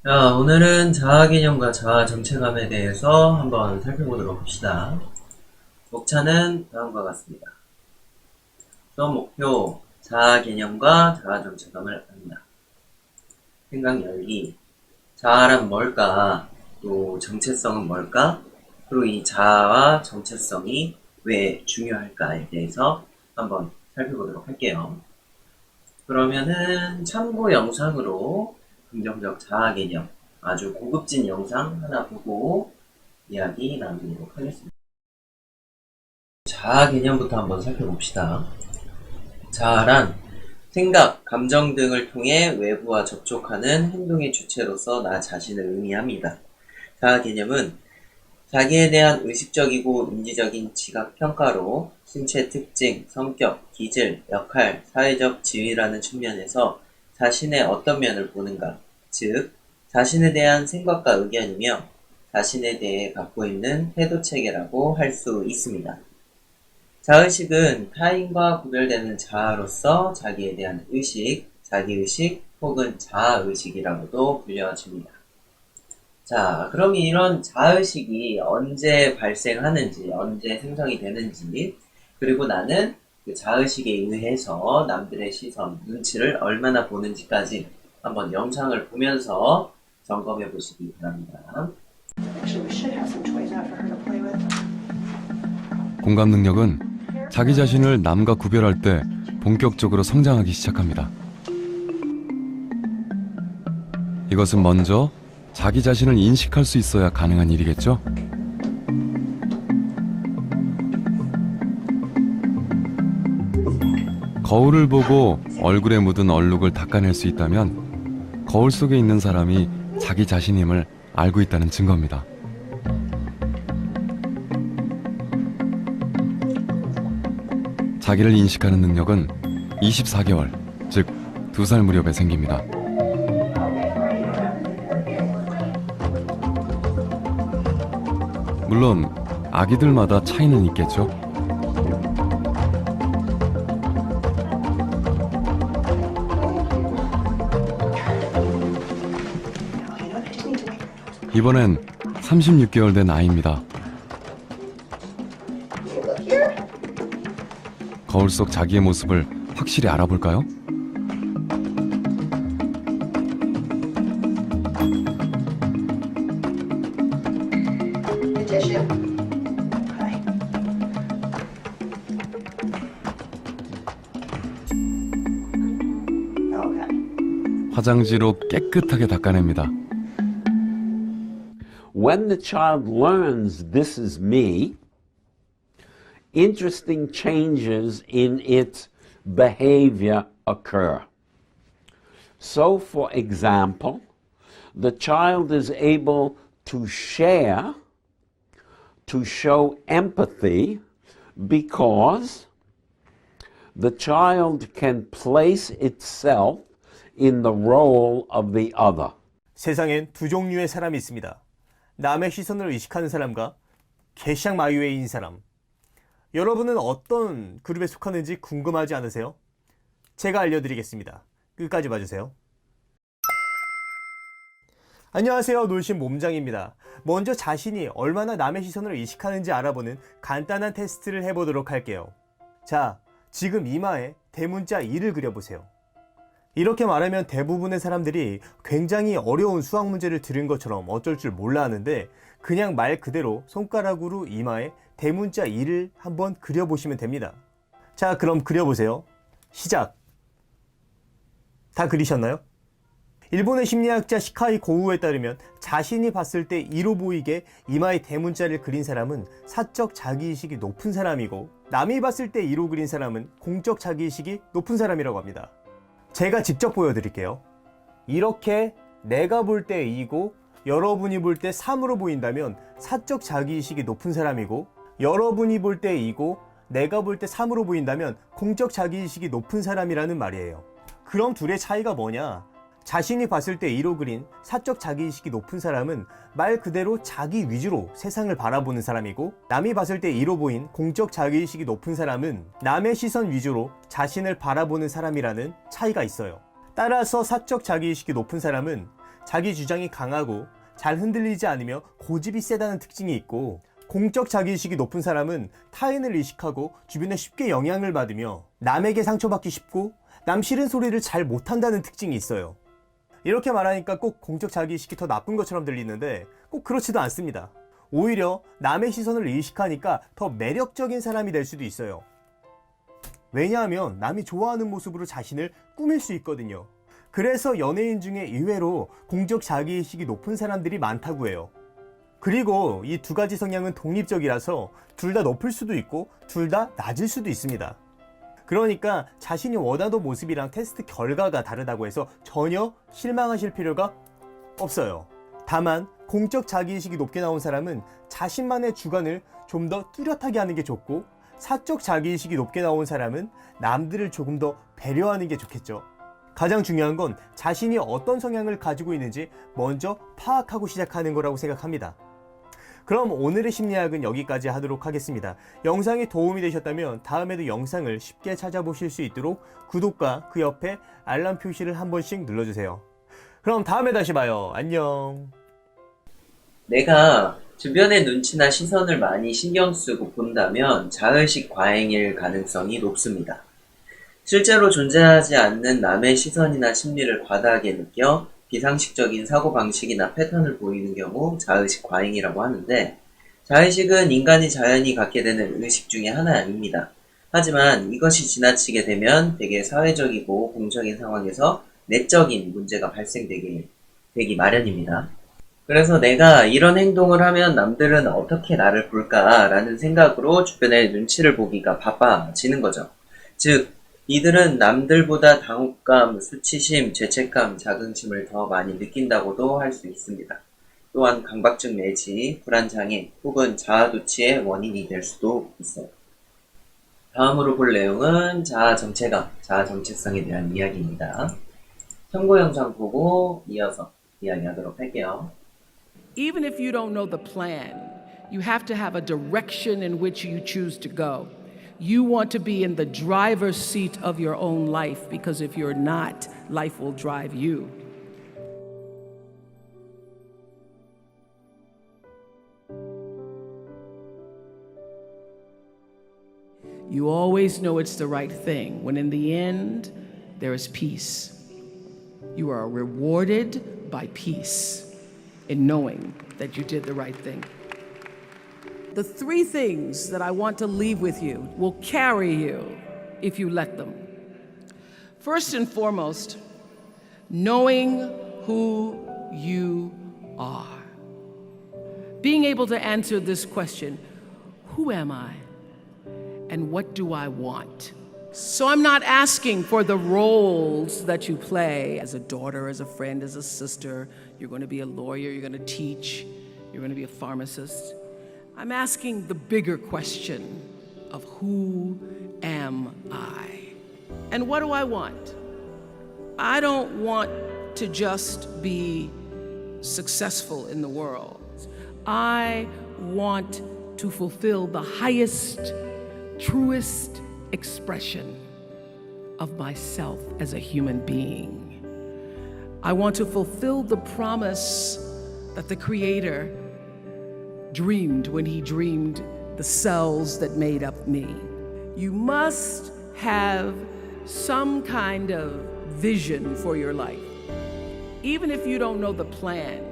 자, 오늘은 자아 개념과 자아 정체감에 대해서 한번 살펴보도록 합시다. 목차는 다음과 같습니다. 수업 목표, 자아 개념과 자아 정체감을 알린다. 생각 열기, 자아란 뭘까? 또 정체성은 뭘까? 그리고 이 자아와 정체성이 왜 중요할까에 대해서 한번 살펴보도록 할게요. 그러면은 참고 영상으로 긍정적 자아 개념, 아주 고급진 영상 하나 보고 이야기 나누도록 하겠습니다. 자아 개념부터 한번 살펴봅시다. 자아란 생각, 감정 등을 통해 외부와 접촉하는 행동의 주체로서 나 자신을 의미합니다. 자아 개념은 자기에 대한 의식적이고 인지적인 지각 평가로 신체 특징, 성격, 기질, 역할, 사회적 지위라는 측면에서 자신의 어떤 면을 보는가, 즉 자신에 대한 생각과 의견이며 자신에 대해 갖고 있는 태도 체계라고 할 수 있습니다. 자의식은 타인과 구별되는 자아로서 자기에 대한 의식, 자기의식 혹은 자아의식이라고도 불려집니다. 자, 그럼 이런 자의식이 언제 발생하는지, 언제 생성이 되는지, 그리고 나는 그 자의식에 의해서 남들의 시선, 눈치를 얼마나 보는지까지 한번 영상을 보면서 점검해 보시기 바랍니다. 공감 능력은 자기 자신을 남과 구별할 때 본격적으로 성장하기 시작합니다. 이것은 먼저 자기 자신을 인식할 수 있어야 가능한 일이겠죠? 거울을 보고 얼굴에 묻은 얼룩을 닦아낼 수 있다면 거울 속에 있는 사람이 자기 자신임을 알고 있다는 증거입니다. 자기를 인식하는 능력은 24개월, 즉 2살 무렵에 생깁니다. 물론 아기들마다 차이는 있겠죠. 이번엔 36개월 된 아이입니다. 거울 속 자기의 모습을 확실히 알아볼까요? 화장지로 깨끗하게 닦아냅니다. When the child learns this is me, interesting changes in its behavior occur. So, for example, the child is able to share, to show empathy, because the child can place itself in the role of the other. 세상엔 두 종류의 사람이 있습니다. 남의 시선을 의식하는 사람과 개샹마유에인 사람. 여러분은 어떤 그룹에 속하는지 궁금하지 않으세요? 제가 알려드리겠습니다. 끝까지 봐주세요. 안녕하세요. 놀신 몸장입니다. 먼저 자신이 얼마나 남의 시선을 의식하는지 알아보는 간단한 테스트를 해보도록 할게요. 자, 지금 이마에 대문자 2를 그려보세요. 이렇게 말하면 대부분의 사람들이 굉장히 어려운 수학 문제를 들은 것처럼 어쩔 줄 몰라 하는데, 그냥 말 그대로 손가락으로 이마에 대문자 2를 한번 그려보시면 됩니다. 자, 그럼 그려보세요. 시작! 다 그리셨나요? 일본의 심리학자 시카이 고우에 따르면 자신이 봤을 때 2로 보이게 이마에 대문자를 그린 사람은 사적 자기의식이 높은 사람이고, 남이 봤을 때 2로 그린 사람은 공적 자기의식이 높은 사람이라고 합니다. 제가 직접 보여드릴게요. 이렇게 내가 볼 때 2고 여러분이 볼 때 3으로 보인다면 사적 자기의식이 높은 사람이고, 여러분이 볼 때 2고 내가 볼 때 3으로 보인다면 공적 자기의식이 높은 사람이라는 말이에요. 그럼 둘의 차이가 뭐냐? 자신이 봤을 때 2로 그린 사적 자기의식이 높은 사람은 말 그대로 자기 위주로 세상을 바라보는 사람이고, 남이 봤을 때 2로 보인 공적 자기의식이 높은 사람은 남의 시선 위주로 자신을 바라보는 사람이라는 차이가 있어요. 따라서 사적 자기의식이 높은 사람은 자기 주장이 강하고 잘 흔들리지 않으며 고집이 세다는 특징이 있고, 공적 자기의식이 높은 사람은 타인을 의식하고 주변에 쉽게 영향을 받으며 남에게 상처받기 쉽고 남 싫은 소리를 잘 못한다는 특징이 있어요. 이렇게 말하니까 꼭 공적 자기의식이 더 나쁜 것처럼 들리는데 꼭 그렇지도 않습니다. 오히려 남의 시선을 의식하니까 더 매력적인 사람이 될 수도 있어요. 왜냐하면 남이 좋아하는 모습으로 자신을 꾸밀 수 있거든요. 그래서 연예인 중에 의외로 공적 자기의식이 높은 사람들이 많다고 해요. 그리고 이 두 가지 성향은 독립적이라서 둘 다 높을 수도 있고 둘 다 낮을 수도 있습니다. 그러니까 자신이 원하던 모습이랑 테스트 결과가 다르다고 해서 전혀 실망하실 필요가 없어요. 다만 공적 자기의식이 높게 나온 사람은 자신만의 주관을 좀 더 뚜렷하게 하는 게 좋고, 사적 자기의식이 높게 나온 사람은 남들을 조금 더 배려하는 게 좋겠죠. 가장 중요한 건 자신이 어떤 성향을 가지고 있는지 먼저 파악하고 시작하는 거라고 생각합니다. 그럼 오늘의 심리학은 여기까지 하도록 하겠습니다. 영상이 도움이 되셨다면 다음에도 영상을 쉽게 찾아보실 수 있도록 구독과 그 옆에 알람 표시를 한 번씩 눌러주세요. 그럼 다음에 다시 봐요. 안녕. 내가 주변의 눈치나 시선을 많이 신경 쓰고 본다면 자의식 과잉일 가능성이 높습니다. 실제로 존재하지 않는 남의 시선이나 심리를 과다하게 느껴 비상식적인 사고방식이나 패턴을 보이는 경우 자의식 과잉이라고 하는데, 자의식은 인간이 자연히 갖게 되는 의식 중에 하나입니다. 하지만 이것이 지나치게 되면 되게 사회적이고 공적인 상황에서 내적인 문제가 발생되기 마련입니다. 그래서 내가 이런 행동을 하면 남들은 어떻게 나를 볼까라는 생각으로 주변의 눈치를 보기가 바빠지는 거죠. 즉, 이들은 남들보다 당혹감, 수치심, 죄책감, 자긍심을 더 많이 느낀다고도 할 수 있습니다. 또한 강박증 내지 불안장애 혹은 자아도취의 원인이 될 수도 있어요. 다음으로 볼 내용은 자아정체감, 자아정체성에 대한 이야기입니다. 참고 영상 보고 이어서 이야기하도록 할게요. Even if you don't know the plan, you have to have a direction in which you choose to go. You want to be in the driver's seat of your own life, because if you're not, life will drive you. You always know it's the right thing, when in the end, there is peace. You are rewarded by peace in knowing that you did the right thing. The three things that I want to leave with you will carry you if you let them. First and foremost, knowing who you are. Being able to answer this question, who am I? And what do I want? So I'm not asking for the roles that you play as a daughter, as a friend, as a sister. You're going to be a lawyer, you're going to teach, you're going to be a pharmacist. I'm asking the bigger question of who am I? And what do I want? I don't want to just be successful in the world. I want to fulfill the highest, truest expression of myself as a human being. I want to fulfill the promise that the Creator dreamed when He dreamed the cells that made up me. You must have some kind of vision for your life. Even if you don't know the plan,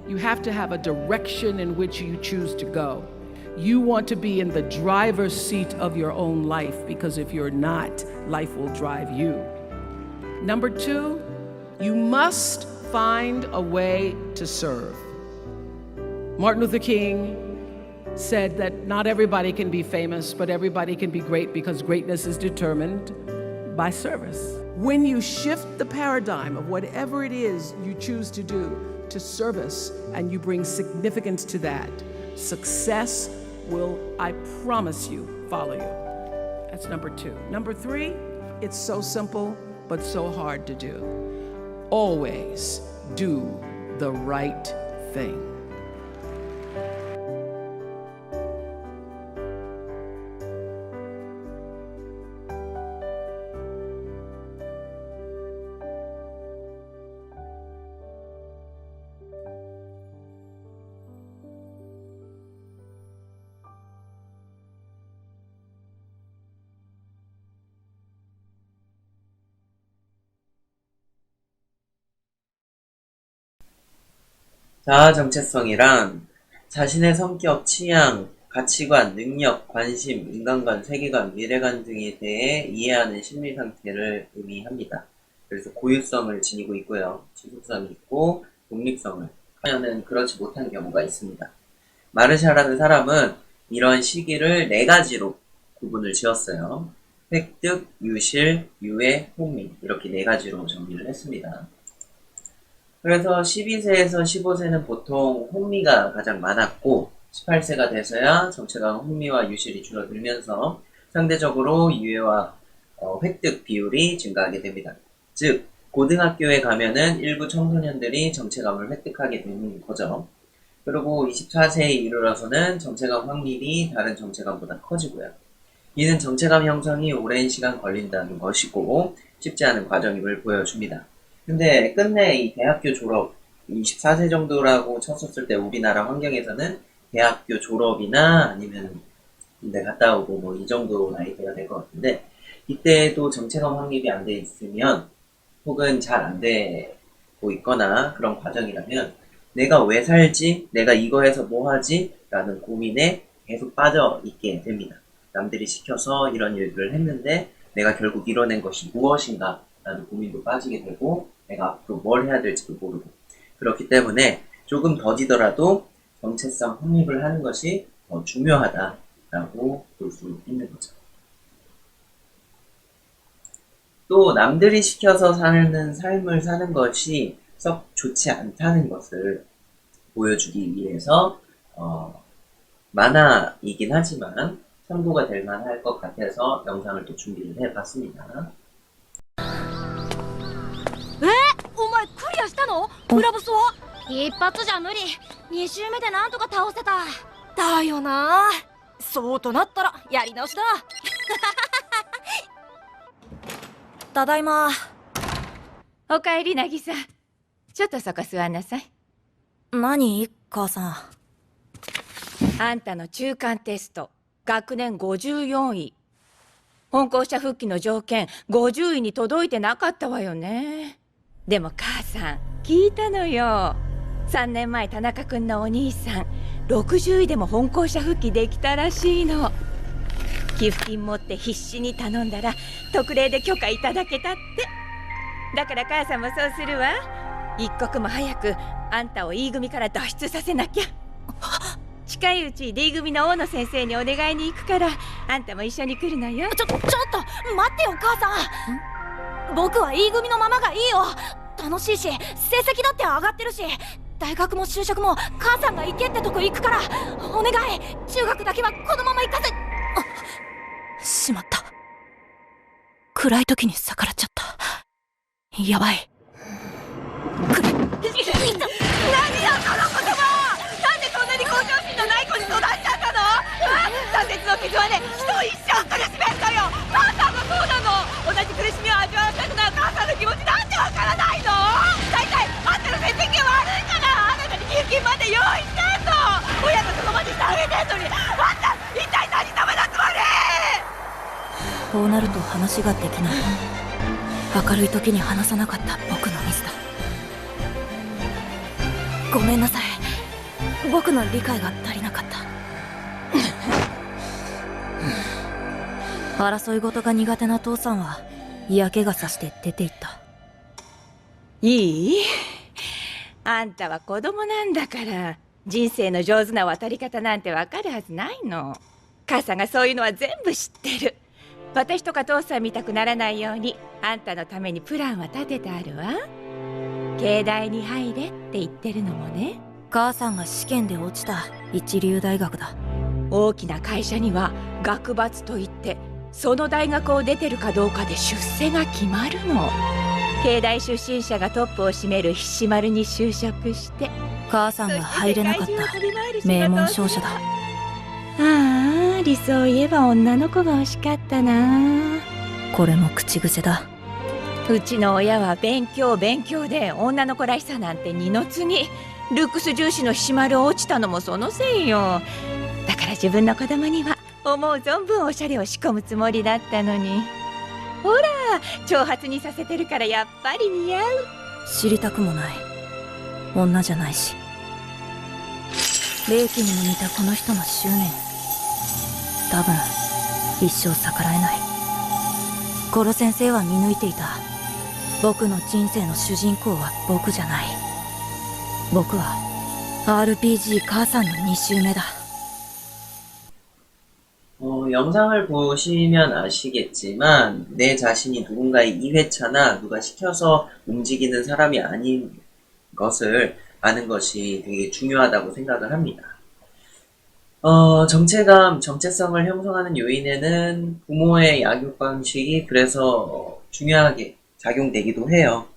you have to have a direction in which you choose to go. You want to be in the driver's seat of your own life, because if you're not, life will drive you. Number two, you must find a way to serve. Martin Luther King said that not everybody can be famous, but everybody can be great, because greatness is determined by service. When you shift the paradigm of whatever it is you choose to do to service, and you bring significance to that, success will, I promise you, follow you. That's number two. Number three, it's so simple, but so hard to do. Always do the right thing. 자아 정체성이란 자신의 성격, 취향, 가치관, 능력, 관심, 인간관, 세계관, 미래관 등에 대해 이해하는 심리 상태를 의미합니다. 그래서 고유성을 지니고 있고요. 지속성이 있고 독립성을 하면은 그렇지 못한 경우가 있습니다. 마르샤라는 사람은 이런 시기를 네 가지로 구분을 지었어요. 획득, 유실, 유해, 혼미 이렇게 네 가지로 정리를 했습니다. 그래서 12세에서 15세는 보통 혼미가 가장 많았고 18세가 돼서야 정체감 혼미와 유실이 줄어들면서 상대적으로 유해와 획득 비율이 증가하게 됩니다. 즉 고등학교에 가면은 일부 청소년들이 정체감을 획득하게 되는 거죠. 그리고 24세에 이르러서는 정체감 확률이 다른 정체감보다 커지고요. 이는 정체감 형성이 오랜 시간 걸린다는 것이고 쉽지 않은 과정임을 보여줍니다. 근데 끝내 이 대학교 졸업 24세 정도라고 쳤었을 때 우리나라 환경에서는 대학교 졸업이나 아니면 군대 갔다 오고 뭐 이 정도 나이대가 될 것 같은데 이때도 정체감 확립이 안 돼 있으면 혹은 잘 안 되고 있거나 그런 과정이라면 내가 왜 살지? 내가 이거 해서 뭐 하지? 라는 고민에 계속 빠져 있게 됩니다. 남들이 시켜서 이런 일들을 했는데 내가 결국 이뤄낸 것이 무엇인가? 라는 고민도 빠지게 되고 내가 앞으로 뭘 해야 될지도 모르고 그렇기 때문에 조금 더디더라도 정체성 확립을 하는 것이 더 중요하다라고 볼 수 있는 거죠. 또 남들이 시켜서 사는 삶을 사는 것이 썩 좋지 않다는 것을 보여주기 위해서 만화이긴 하지만 참고가 될 만할 것 같아서 영상을 또 준비를 해봤습니다. お前クリアしたの？裏ボスは？一発じゃ無理。2周目でなんとか倒せた。だよな。そうとなったらやり直しだ。ただいま。おかえり渚。ちょっとそこ座んなさい。何？母さん。あんたの中間テスト学年54位。本校舎復帰の条件50位に届いてなかったわよね。でも母さん聞いたのよ。3年前田中君のお兄さん60位でも本校舎復帰できたらしいの。寄付金持って必死に頼んだら特例で許可いただけたって。だから母さんもそうするわ。一刻も早くあんたを E 組から脱出させなきゃ。近いうち D 組の大野先生にお願いに行くからあんたも一緒に来るのよ。ちょっと待ってよ母さん。僕は E 組のままがいいよ。楽しいし成績だって上がってるし大学も就職も母さんが行けってとこ行くからお願い。中学だけはこのまま行かせ。あ、しまった。暗い時に逆らっちゃった。やばい。何よこの言葉。なんでこんなに向上心のない子に育っちゃったの？挫折の傷はね、人を一生苦しめるのよ。母さんもそうなの。同じ苦しみを味わわせたくない母さんの気持ちなんてわからないの？大体あんたの成績が悪いからあなたに寄付金まで用意してんの。親がそこまでしてあげてんのにあんた一体何様のつもり？こうなると話ができない。明るい時に話さなかった僕のミスだ。ごめんなさい。僕の理解が足りなかった。争い事が苦手な父さんは嫌気がさして出て行った。いい？あんたは子供なんだから人生の上手な渡り方なんてわかるはずないの。母さんがそういうのは全部知ってる。私とか父さん見たくならないようにあんたのためにプランは立ててあるわ。慶大に入れって言ってるのもね。母さんが試験で落ちた一流大学だ。大きな会社には学閥といってその大学を出てるかどうかで出世が決まるの。慶大出身者がトップを占める菱丸に就職して母さんが入れなかった名門商社だ。ああ、理想を言えば女の子が欲しかったな。これも口癖だ。うちの親は勉強勉強で女の子らしさなんて二の次。ルックス重視の菱丸落ちたのもそのせいよ。だから自分の子供には思う存分おしゃれを仕込むつもりだったのに。ほら長髪にさせてるからやっぱり似合う。知りたくもない。女じゃないし。霊気にも似たこの人の執念、多分一生逆らえない。コロ先生は見抜いていた。僕の人生の主人公は僕じゃない。僕は RPG 母さんの2周目だ。 영상을 보시면 아시겠지만 내 자신이 누군가의 2회차나 누가 시켜서 움직이는 사람이 아닌 것을 아는 것이 되게 중요하다고 생각을 합니다. 정체감, 정체성을 형성하는 요인에는 부모의 양육 방식이 그래서 중요하게 작용되기도 해요.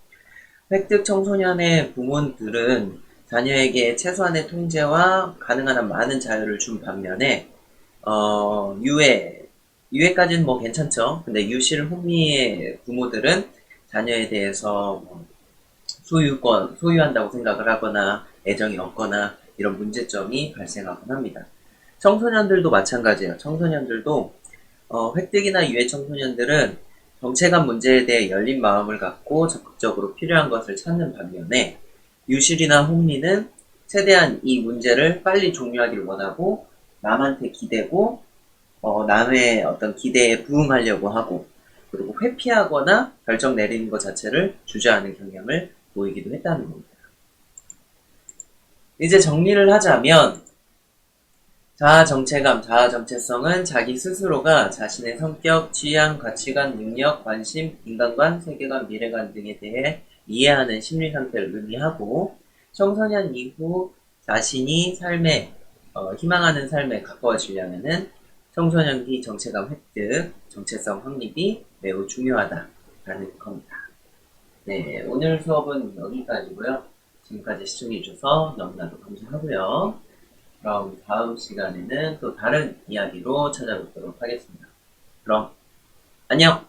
획득 청소년의 부모들은 자녀에게 최소한의 통제와 가능한 한 많은 자유를 준 반면에 유해까지는 뭐 괜찮죠. 근데 유실 혼미의 부모들은 자녀에 대해서 소유한다고 생각을 하거나 애정이 없거나 이런 문제점이 발생하곤 합니다. 청소년들도 마찬가지예요. 청소년들도 획득이나 유해 청소년들은 정체감 문제에 대해 열린 마음을 갖고 적극적으로 필요한 것을 찾는 반면에 유실이나 혼미는 최대한 이 문제를 빨리 종료하기를 원하고 남한테 기대고 남의 어떤 기대에 부응하려고 하고 그리고 회피하거나 결정 내리는 것 자체를 주저하는 경향을 보이기도 했다는 겁니다. 이제 정리를 하자면 자아 정체감, 자아 정체성은 자기 스스로가 자신의 성격, 취향, 가치관, 능력, 관심, 인간관, 세계관, 미래관 등에 대해 이해하는 심리 상태를 의미하고 청소년 이후 자신이 삶에 희망하는 삶에 가까워지려면은 청소년기 정체감 획득, 정체성 확립이 매우 중요하다라는 겁니다. 네, 오늘 수업은 여기까지고요. 지금까지 시청해주셔서 너무나도 감사하고요. 그럼 다음 시간에는 또 다른 이야기로 찾아뵙도록 하겠습니다. 그럼 안녕!